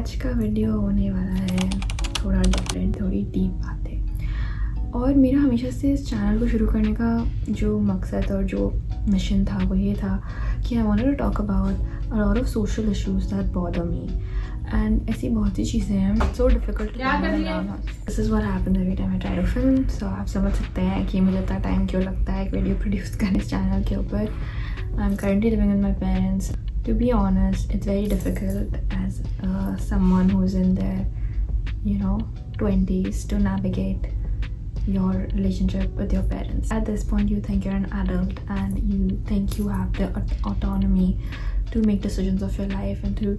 आज का वीडियो होने वाला है थोड़ा डिफरेंट, थोड़ी डीप बातें। और मेरा हमेशा से इस चैनल को शुरू करने का जो मकसद और जो मिशन था वो ये था कि I wanted to talk about a lot of social issues that bother me. And ऐसी बहुत सी चीज़ें हैं, so difficult. This is what happens every time I try to film. So आप समझ सकते हैं कि मुझे इतना टाइम क्यों लगता है एक वीडियो प्रोड्यूस करने इस चैनल के ऊपर। I am currently living with my parents. To be honest, it's very difficult as someone who's in their 20s to navigate your relationship with your parents. At this point you think you're an adult and you think you have the autonomy to make decisions of your life and to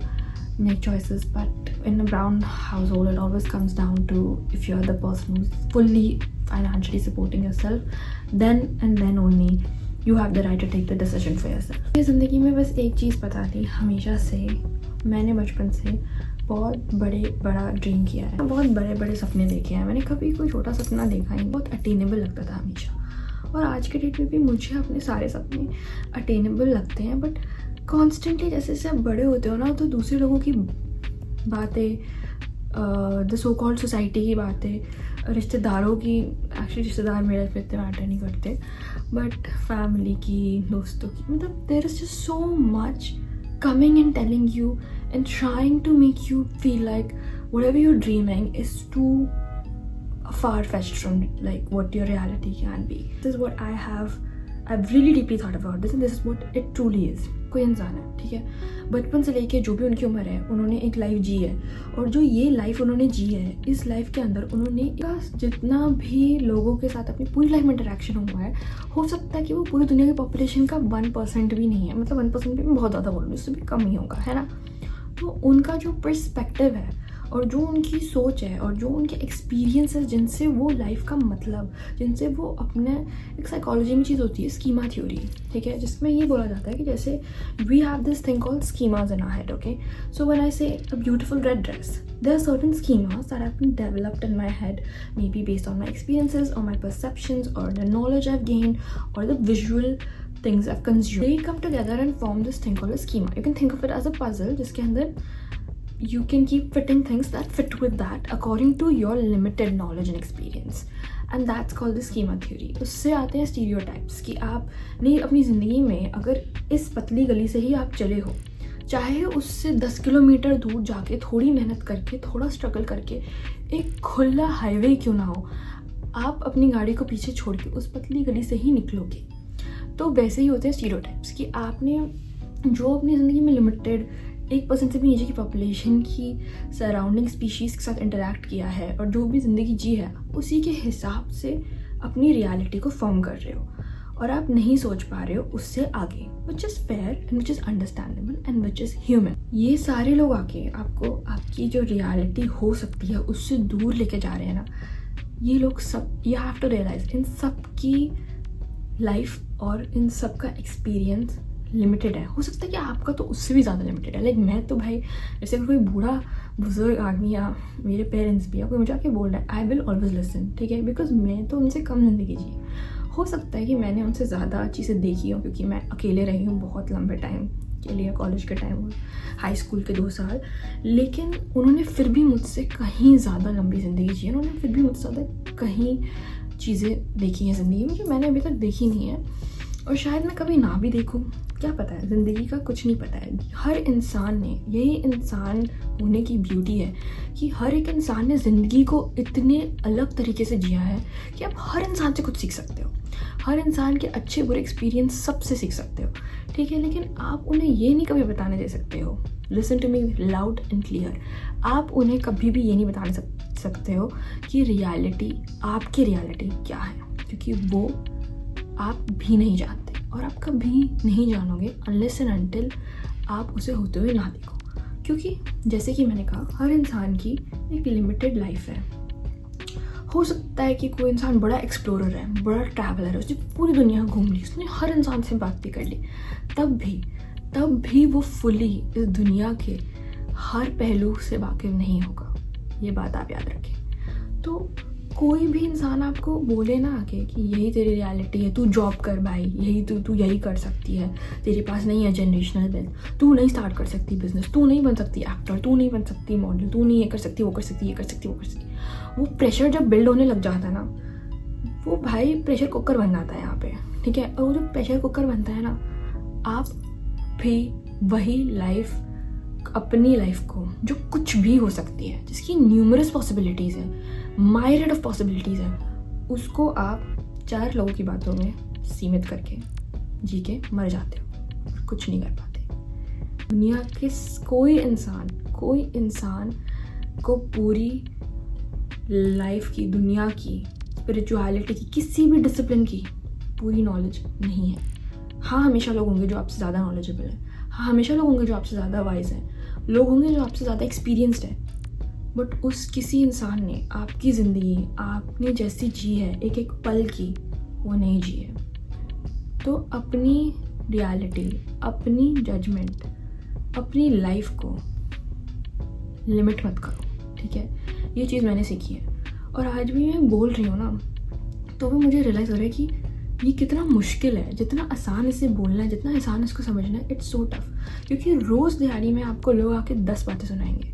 make choices, but in a brown household it always comes down to if you're the person who's fully financially supporting yourself, then and then only you have the right to take the decision for yourself. ये ज़िंदगी में बस एक चीज़ पता थी हमेशा से, मैंने बचपन से बहुत बड़ा ड्रीम किया है, बहुत बड़े सपने देखे हैं। मैंने कभी कोई छोटा सपना देखा ही, बहुत अटेनेबल लगता था हमेशा। और आज के डेट में भी मुझे अपने सारे सपने अटेनेबल लगते हैं, बट कॉन्स्टेंटली जैसे जैसे आप बड़े होते हो ना, तो दूसरे लोगों की बातें, द सो कॉल्ड सोसाइटी की बातें, रिश्तेदारों की, एक्चुअली रिश्तेदार मेरे पे इतने मैटर नहीं करते, बट फैमिली की, दोस्तों की, मतलब there is just so much coming and telling you and trying to make you feel like whatever you are dreaming is too far-fetched from like what your reality can be. This is what I've really deeply thought about this, and this is what it truly is. कोई इंसान है, ठीक है, बचपन से लेके जो भी उनकी उम्र है उन्होंने एक लाइफ जी है, और जो ये लाइफ उन्होंने जी है, इस लाइफ के अंदर उन्होंने जितना भी लोगों के साथ अपनी पूरी लाइफ में इंटरेक्शन हुआ है, हो सकता है कि वो पूरी दुनिया की पॉपुलेशन का 1% भी नहीं है, मतलब 1% भी मैं बहुत ज़्यादा बोल रही हूँ, उससे भी कम ही होगा, है ना। तो उनका जो पर्सपेक्टिव है और जो उनकी सोच है और जो उनके एक्सपीरियंस है, जिनसे वो लाइफ का मतलब, जिनसे वो अपने, एक साइकोलॉजी में चीज़ होती है स्कीमा थ्योरी, ठीक है, जिसमें ये बोला जाता है कि जैसे we have this thing called schemas in our head, okay. So when I say a beautiful red dress, there are certain schemas that have been developed in my head, maybe based on my experiences or my perceptions or the knowledge I've gained or the visual things I've consumed. They come together and form this thing called a schema. You can think of it as a puzzle जिसके अंदर you can keep fitting things that fit with that according to your limited knowledge and experience, and that's called the schema theory. उससे आते हैं stereotypes कि आपने अपनी ज़िंदगी में अगर इस पतली गली से ही आप चले हो, चाहे उससे 10 किलोमीटर दूर जाके थोड़ी मेहनत करके, थोड़ा स्ट्रगल करके एक खुला हाईवे क्यों ना हो, आप अपनी गाड़ी को पीछे छोड़ के उस पतली गली से ही निकलोगे। तो वैसे ही होते हैं स्टीरियोटाइप्स कि आपने जो अपनी ज़िंदगी में लिमिटेड 1% से भी नीचे की पॉपुलेशन की सराउंडिंग स्पीशीज़ के साथ इंटरेक्ट किया है और जो भी ज़िंदगी जी है, उसी के हिसाब से अपनी रियलिटी को फॉर्म कर रहे हो और आप नहीं सोच पा रहे हो उससे आगे, which is fair and which is understandable and which is human. ये सारे लोग आके आपको आपकी जो रियलिटी हो सकती है उससे दूर लेके जा रहे हैं ना, ये लोग सब, यू हैव टू रियलाइज, इन सब की लाइफ और इन सब का एक्सपीरियंस लिमिटेड है। हो सकता है कि आपका तो उससे भी ज़्यादा लिमिटेड है। लाइक मैं तो भाई, जैसे कोई बूढ़ा बुजुर्ग आदमी या मेरे पेरेंट्स भी या कोई मुझे आके बोल रहा है, आई विल ऑलवेज लिसन, ठीक है, बिकॉज मैं तो उनसे कम ज़िंदगी जी। हो सकता है कि मैंने उनसे ज़्यादा चीज़ें देखी हो क्योंकि मैं अकेले रही हूँ बहुत लंबे टाइम के लिए, कॉलेज के टाइम और हाई स्कूल के 2 साल, लेकिन उन्होंने फिर भी मुझसे कहीं ज़्यादा लंबी ज़िंदगी जी है। उन्होंने फिर भी मुझसे ज़्यादा कहीं चीज़ें देखी हैं ज़िंदगी में जो मैंने अभी तक देखी नहीं है, और शायद मैं कभी ना भी देखूं, क्या पता है, ज़िंदगी का कुछ नहीं पता है। हर इंसान ने, यही इंसान होने की ब्यूटी है कि हर एक इंसान ने ज़िंदगी को इतने अलग तरीके से जिया है कि आप हर इंसान से कुछ सीख सकते हो, हर इंसान के अच्छे बुरे एक्सपीरियंस सबसे सीख सकते हो, ठीक है, लेकिन आप उन्हें ये नहीं कभी बताने दे सकते हो, listen to me loud and clear, आप उन्हें कभी भी ये नहीं बताने सकते हो कि रियलिटी, आपकी रियलिटी क्या है, क्योंकि वो आप भी नहीं जानते और आप कभी नहीं जानोगे अनलेस एंड अनटिल आप उसे होते हुए ना देखो। क्योंकि जैसे कि मैंने कहा, हर इंसान की एक लिमिटेड लाइफ है। हो सकता है कि कोई इंसान बड़ा एक्सप्लोरर है, बड़ा ट्रैवलर है, उसने पूरी दुनिया घूम ली, उसने हर इंसान से बात भी कर ली, तब भी वो फुली इस दुनिया के हर पहलू से वाकिफ नहीं होगा। ये बात आप याद रखें। तो कोई भी इंसान आपको बोले ना आके कि यही तेरी रियलिटी है, तू जॉब कर भाई, यही तू यही कर सकती है, तेरे पास नहीं है जनरेशनल वेल्थ, तू नहीं स्टार्ट कर सकती बिजनेस, तू नहीं बन सकती एक्टर, तू नहीं बन सकती मॉडल, तू नहीं ये कर सकती, वो कर सकती, ये कर सकती, वो कर सकती, वो प्रेशर जब बिल्ड होने लग जाता है ना, वो भाई प्रेशर कुकर बन जाता है यहाँ पे, ठीक है। और वो जो प्रेशर कुकर बनता है ना, आप भी वही लाइफ, अपनी लाइफ को जो कुछ भी हो सकती है, जिसकी न्यूमरस पॉसिबिलिटीज़ है, मायरेड ऑफ पॉसिबिलिटीज़ है, उसको आप 4 लोगों की बातों में सीमित करके जी के मर जाते हो, कुछ नहीं कर पाते। दुनिया के कोई इंसान को पूरी लाइफ की, दुनिया की, स्पिरिचुअलिटी की, किसी भी डिसिप्लिन की पूरी नॉलेज नहीं है। हाँ, हमेशा लोग होंगे जो आपसे ज़्यादा नॉलेजेबल हैं, हाँ हमेशा लोग होंगे जो आपसे ज़्यादा वाइज हैं, लोग होंगे जो आपसे ज़्यादा एक्सपीरियंस्ड है, बट उस किसी इंसान ने आपकी ज़िंदगी आपने जैसी जी है एक एक पल की, वो नहीं जी है। तो अपनी रियलिटी, अपनी जजमेंट, अपनी लाइफ को लिमिट मत करो, ठीक है। ये चीज़ मैंने सीखी है और आज भी मैं बोल रही हूँ ना, तो भी मुझे रियलाइज़ हो रहा है कि ये कितना मुश्किल है। जितना आसान इसे बोलना है, जितना आसान इसको समझना है, इट्स सो टफ। क्योंकि रोज़ दिहाड़ी में आपको लोग आके 10 बातें सुनाएंगे,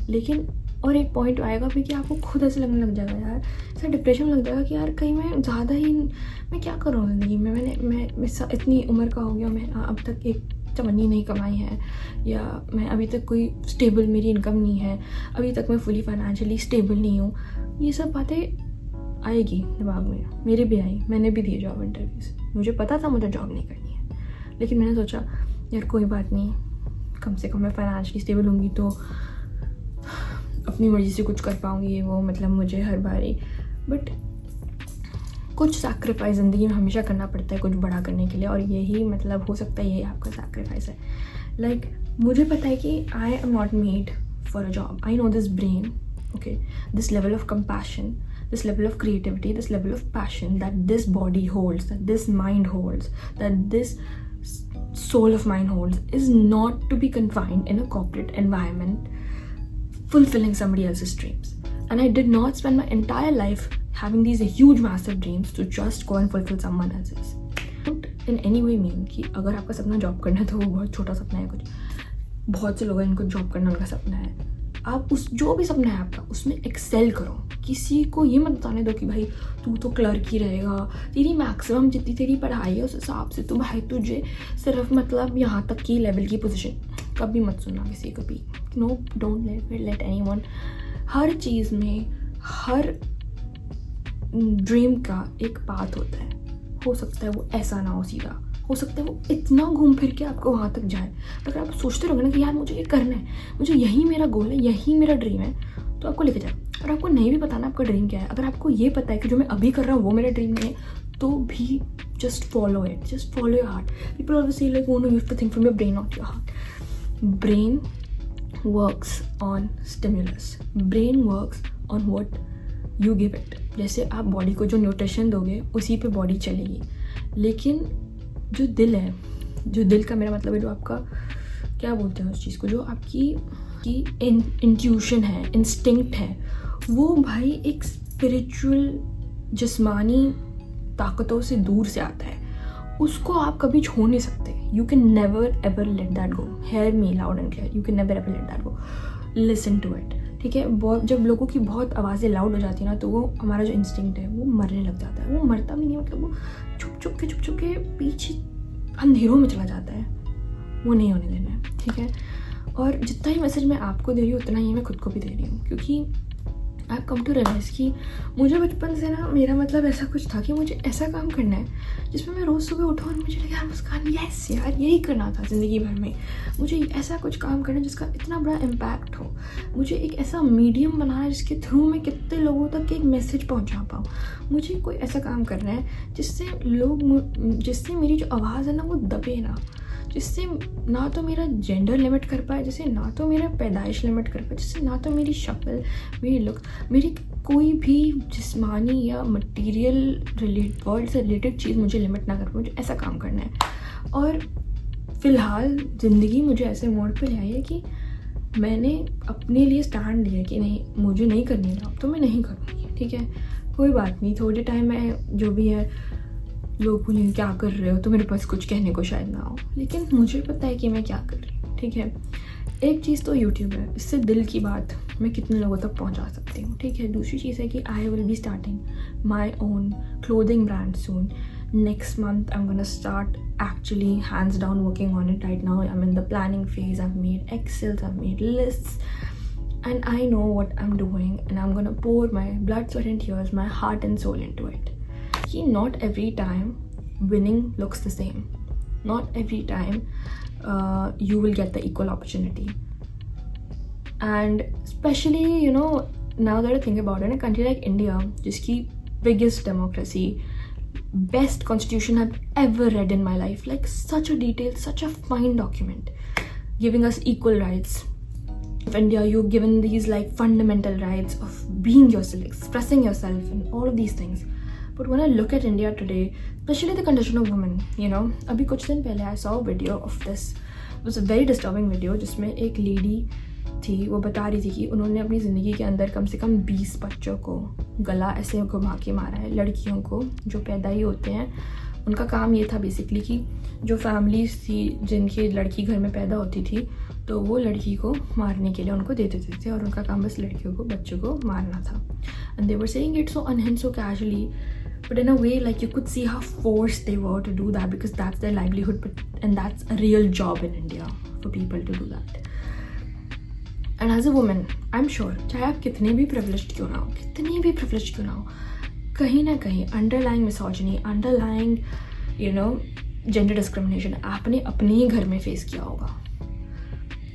लेकिन और एक पॉइंट आएगा फिर कि आपको खुद ऐसे लगने लग जाएगा, यार ऐसा डिप्रेशन लग जाएगा कि यार कहीं मैं ज़्यादा ही, मैं क्या कर रहा हूँ ज़िंदगी में, मैं इतनी उम्र का हो गया, मैं अब तक एक चमनी नहीं कमाई है, या मैं अभी तक कोई स्टेबल मेरी इनकम नहीं है, अभी तक मैं फुली फाइनेंशियली स्टेबल नहीं हूँ। ये सब बातें आएगी दिमाग में, मेरे भी आई, मैंने भी दिए जॉब इंटरव्यूज़, मुझे पता था मुझे जॉब नहीं करनी है, लेकिन मैंने सोचा यार कोई बात नहीं, कम से कम मैं फाइनेंशियली स्टेबल होंगी तो अपनी मर्ज़ी से कुछ कर पाऊँगी, ये वो, मतलब मुझे हर बारी, बट कुछ सैक्रिफाइस ज़िंदगी में हमेशा करना पड़ता है कुछ बड़ा करने के लिए, और यही मतलब हो सकता है यही आपका सैक्रिफाइस है। लाइक मुझे पता है कि I am not made for a job, I know this brain, okay, this level of compassion, this level of creativity, this level of passion that this body holds, that this mind holds, that this soul of mine holds, is not to be confined in a corporate environment fulfilling somebody else's dreams. And I did not spend my entire life having these huge massive dreams to just go and fulfill someone else's. Don't in any way mean कि अगर आपका सपना job करना है तो वो बहुत छोटा सपना है, कुछ बहुत से लोग हैं इनको जॉब करना उनका सपना है। आप उस जो भी सपना है आपका उसमें एक्सेल करो। किसी को ये मत बताने दो कि भाई तू तो क्लर्क ही रहेगा, तेरी मैक्सिमम जितनी तेरी पढ़ाई है उस हिसाब से तो भाई तुझे सिर्फ मतलब यहाँ तक की लेवल की पोजीशन, कभी मत सुनना किसी को भी। No, don't let anyone. हर चीज़ में, हर ड्रीम का एक पाथ होता है। हो सकता है वो ऐसा ना हो सीधा, हो सकता है वो इतना घूम फिर के आपको वहाँ तक जाए। अगर आप सोचते रहोगे ना कि यार मुझे ये करना है, मुझे यही मेरा गोल है, यही मेरा ड्रीम है, तो आपको लेके जाए। और आपको नहीं भी पता ना आपका ड्रीम क्या है, अगर आपको ये पता है कि जो मैं अभी कर रहा हूँ वो मेरा ड्रीम नहीं है, तो भी just follow it, just follow your heart. People also say like, no, you have to think from your brain, not your heart. Brain works on stimulus, brain works on what you give it. जैसे आप body को जो nutrition दोगे उसी पे body चलेगी, लेकिन जो दिल है, जो दिल का मेरा मतलब है जो आपका क्या बोलते हैं उस चीज़ को, जो आपकी इंट्यूशन है, इंस्टिंक्ट है, वो भाई एक स्पिरिचुअल जिस्मानी ताकतों से दूर से आता है। उसको आप कभी छोड़ नहीं सकते। You can never ever let that go. Hear me loud and clear, you can never ever let that go. Listen to it, ठीक है। बहुत जब लोगों की बहुत आवाज़ें लाउड हो जाती है ना, तो वो हमारा जो इंस्टिंक्ट है वो मरने लग जाता है। वो मरता भी नहीं, मतलब वो छुप छुप के पीछे अंधेरों में चला जाता है। वो नहीं होने देना है, ठीक है। और जितना ही मैसेज मैं आपको दे रही हूँ उतना ही मैं खुद को भी दे रही हूँ, क्योंकि आई कम टू रियलाइज़ कि मुझे बचपन से ना मेरा मतलब ऐसा कुछ था कि मुझे ऐसा काम करना है जिसमें मैं रोज़ सुबह उठूँ और मुझे लगे यार मुस्कान, यस यार यही करना था ज़िंदगी भर में। मुझे ऐसा कुछ काम करना है जिसका इतना बड़ा इम्पैक्ट हो। मुझे एक ऐसा मीडियम बनाना है जिसके थ्रू मैं कितने लोगों तक एक मैसेज पहुँचा पाऊँ। मुझे कोई ऐसा काम करना है जिससे मेरी जो आवाज़ है ना वो दबे ना, जिससे ना तो मेरा जेंडर लिमिट कर पाए, जिससे ना तो मेरा पैदाइश लिमिट कर पाए, जिससे ना तो मेरी शक्ल, मेरी लुक, मेरी कोई भी जिस्मानी या मटेरियल वर्ल्ड से रिलेटेड चीज़ मुझे लिमिट ना कर पाए। मुझे ऐसा काम करना है। और फ़िलहाल ज़िंदगी मुझे ऐसे मोड़ पर ले आई है कि मैंने अपने लिए स्टैंड लिया कि नहीं, मुझे नहीं करनी जॉब तो मैं नहीं करूँगी, ठीक है। कोई बात नहीं, थोड़े टाइम में जो भी है लोग बोलेंगे क्या कर रहे हो, तो मेरे पास कुछ कहने को शायद ना हो, लेकिन मुझे पता है कि मैं क्या कर रही हूँ, ठीक है। एक चीज़ तो यूट्यूब है, इससे दिल की बात मैं कितने लोगों तक पहुँचा सकती हूँ, ठीक है। दूसरी चीज़ है कि I will be starting my own clothing brand soon. Next month I'm gonna start actually hands down working on it. Right now I'm in the planning phase. I've made Excels, I've made lists, and I know what I'm doing, and I'm gonna pour my blood, sweat and tears, my heart and soul into it. Not every time winning looks the same. Not every time you will get the equal opportunity. And especially, you know, now that I think about it, in a country like India, jiski biggest democracy, best constitution I've ever read in my life, like such a detailed, such a fine document giving us equal rights. Of India, you're given these like fundamental rights of being yourself, expressing yourself and all of these things. But when I look at India today, especially the condition of women, you know, abhi kuch din pehle I saw a video of this. It was a very disturbing video जिसमें एक lady थी, वो बता रही थी कि उन्होंने अपनी ज़िंदगी के अंदर कम से कम 20 बच्चों को गला ऐसे घुमा के मारा है, लड़कियों को जो पैदा ही होते हैं। उनका काम ये था बेसिकली कि जो फैमिलीज थी जिनकी लड़की घर में पैदा होती थी, तो वो लड़की को मारने के लिए उनको दे देते थे, और उनका काम बस लड़कियों को, बच्चों को मारना था। And they were saying it so unhinged, so casually, but in a way like you could see how forced they were to do that, because that's their livelihood, and that's a real job in India for people to do that. And as a woman, I'm sure, चाहे आप कितने भी privileged क्यों ना हो, कितने भी privileged क्यों ना हो, कहीं ना कहीं underlying misogyny, underlying, you know, gender discrimination आपने अपने ही घर में face किया होगा।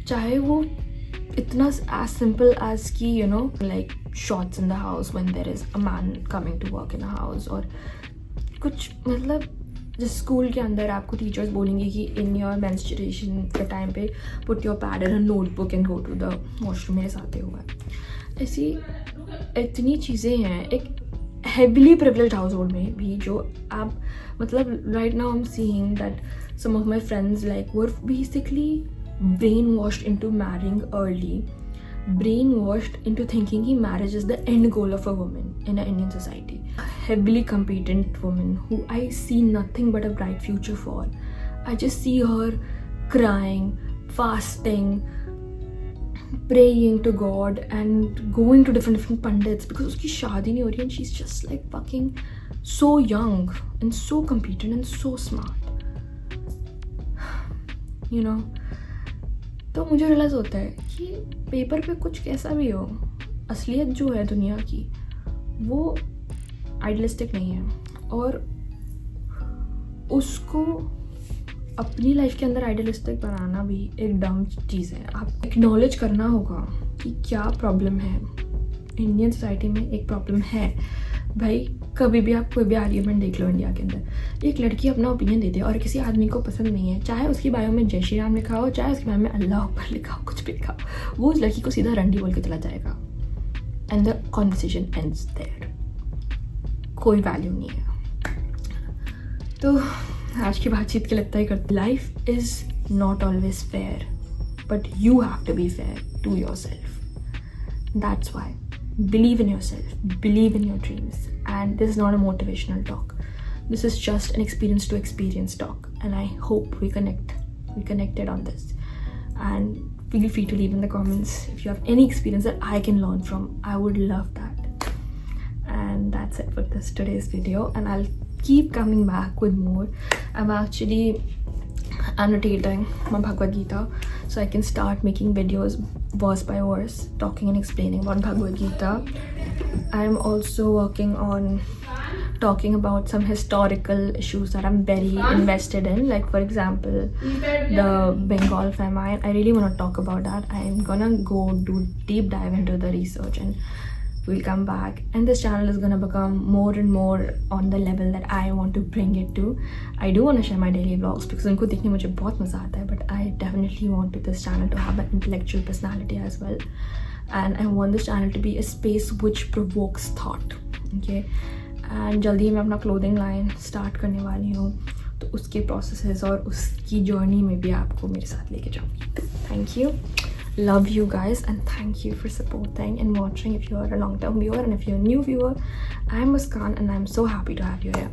चाहे वो इतना as simple as कि, you know, like shots in the house when there is a man coming to work in a house, और कुछ मतलब जिस स्कूल के अंदर आपको टीचर्स बोलेंगे कि इन योर मेंस्ट्रुएशन के टाइम पे put your pad and notebook and go to the washroom, मेरे साथ हुआ है। ऐसी इतनी चीज़ें हैं एक हेविली प्रिविलेज्ड हाउस होल्ड में भी, जो आप मतलब right now I am seeing that some of my friends like were basically brainwashed into marrying early, brainwashed into thinking कि marriage is the end goal of a woman in an Indian society. A heavily competent woman who I see nothing but a bright future for. I just see her crying, fasting, praying to God and going to different pandits because उसकी शादी नहीं हो रही, and she's just like fucking so young and so competent and so smart. You know, तो मुझे realise होता है कि पेपर पे कुछ कैसा भी हो, असलियत जो है दुनिया की वो आइडियलिस्टिक नहीं है, और उसको अपनी लाइफ के अंदर आइडियलिस्टिक बनाना भी एक डम चीज़ है। आप एक्नॉलेज करना होगा कि क्या प्रॉब्लम है इंडियन सोसाइटी में। एक प्रॉब्लम है भाई, कभी भी आप कोई भी आर्ग्यूमेंट देख लो इंडिया के अंदर, एक लड़की अपना ओपिनियन देती है और किसी आदमी को पसंद नहीं है, चाहे उसकी बायो में जय श्री राम लिखा हो, चाहे उसकी बायो में अल्लाह अकबर लिखा हो, कुछ भी लिखा हो, वो उस लड़की को सीधा रंडी बोल के चला जाएगा and the conversation ends there. कोई वैल्यू नहीं है। तो आज की बातचीत के लगता ही करती, life is not always fair but you have to be fair to yourself. That's why believe in yourself, believe in your dreams, and this is not a motivational talk, this is just an experience to experience talk, and I hope we connected on this, and feel free to leave in the comments if you have any experience that I can learn from. I would love that. And that's it for today's video, and I'll keep coming back with more. I'm actually annotating my Bhagavad Gita so I can start making videos verse by verse talking and explaining about Bhagavad Gita. I'm also working on talking about some historical issues that I'm very invested in, like for example the Bengal famine. I really want to talk about that. I'm gonna go do deep dive into the research, and we'll come back, and this channel is gonna become more and more on the level that I want to bring it to. I do want to share my daily vlogs because उनको देखने मुझे बहुत मज़ा आता है, but I definitely want this channel to have an intellectual personality as well, and I want this channel to be a space which provokes thought. Okay, and जल्दी मैं अपना clothing line start करने वाली हूँ, तो उसके processes और उसकी journey में भी आपको मेरे साथ लेके जाऊँगी। Thank you, love you guys and thank you for supporting and watching if you're a long-term viewer, and if you're a new viewer, I'm Muskan and I'm so happy to have you here.